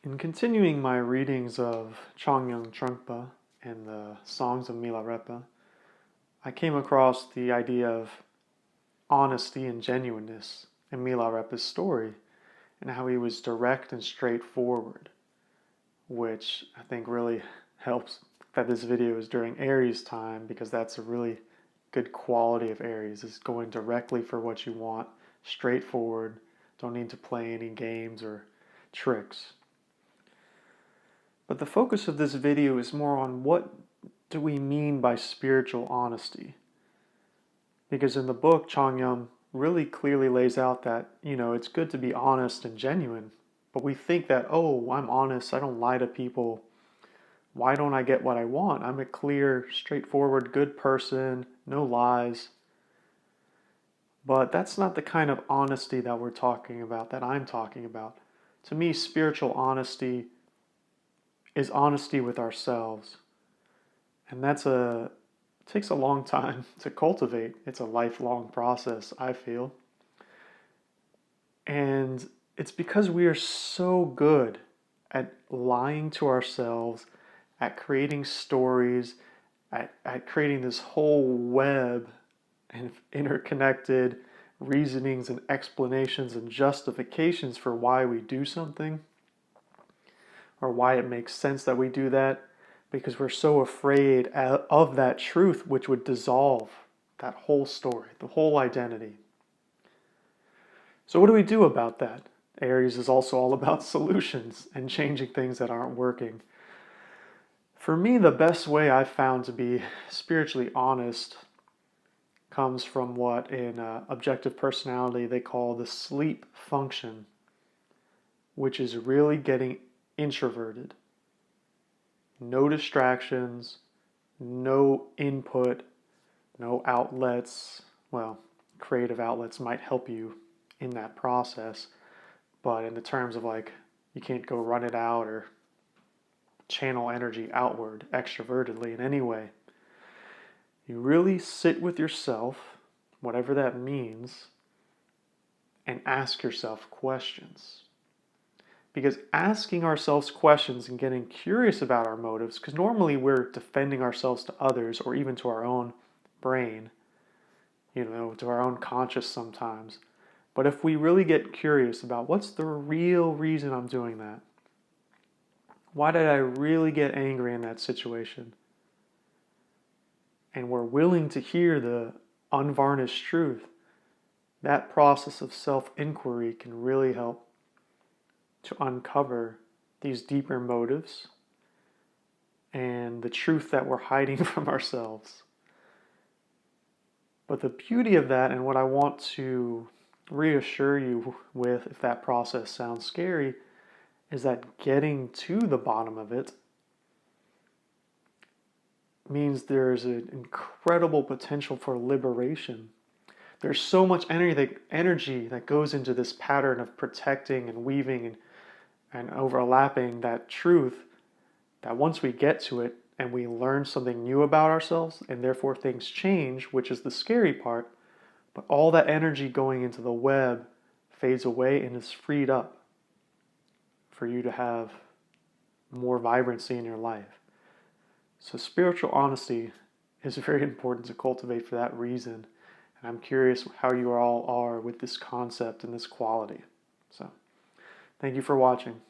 In continuing my readings of Chogyam Trungpas and the songs of Milarepa, I came across the idea of honesty and genuineness in Milarepa's story and how he was direct and straightforward, which I think really helps that this video is during Aries time, because that's a really good quality of Aries, is going directly for what you want, straightforward, don't need to play any games or tricks. But the focus of this video is more on what do we mean by spiritual honesty? Because in the book, Chogyam really clearly lays out that, it's good to be honest and genuine, but we think that, oh, I'm honest, I don't lie to people. Why don't I get what I want? I'm a clear, straightforward, good person, no lies. But that's not the kind of honesty that we're talking about, that I'm talking about. To me, spiritual honesty is honesty with ourselves. And takes a long time to cultivate. It's a lifelong process, I feel. And it's because we are so good at lying to ourselves, at creating stories, at creating this whole web and interconnected reasonings and explanations and justifications for why we do something, or why it makes sense that we do that, because we're so afraid of that truth, which would dissolve that whole story, the whole identity. So what do we do about that? Aries is also all about solutions and changing things that aren't working. For me, the best way I've found to be spiritually honest comes from what in objective personality they call the sleep function, which is really getting introverted. No distractions, no input, no outlets. Well, creative outlets might help you in that process, but in the terms of you can't go run it out or channel energy outward extrovertedly in any way. You really sit with yourself, whatever that means, and ask yourself questions. Because asking ourselves questions and getting curious about our motives, because normally we're defending ourselves to others or even to our own brain, to our own conscious sometimes. But if we really get curious about what's the real reason I'm doing that? Why did I really get angry in that situation? And we're willing to hear the unvarnished truth, that process of self-inquiry can really help to uncover these deeper motives and the truth that we're hiding from ourselves. But the beauty of that, and what I want to reassure you with, if that process sounds scary, is that getting to the bottom of it means there's an incredible potential for liberation. There's so much energy that goes into this pattern of protecting and weaving and overlapping that truth, that once we get to it and we learn something new about ourselves, and therefore things change, which is the scary part, but all that energy going into the web fades away and is freed up for you to have more vibrancy in your life. So spiritual honesty is very important to cultivate for that reason. And I'm curious how you all are with this concept and this quality. So thank you for watching.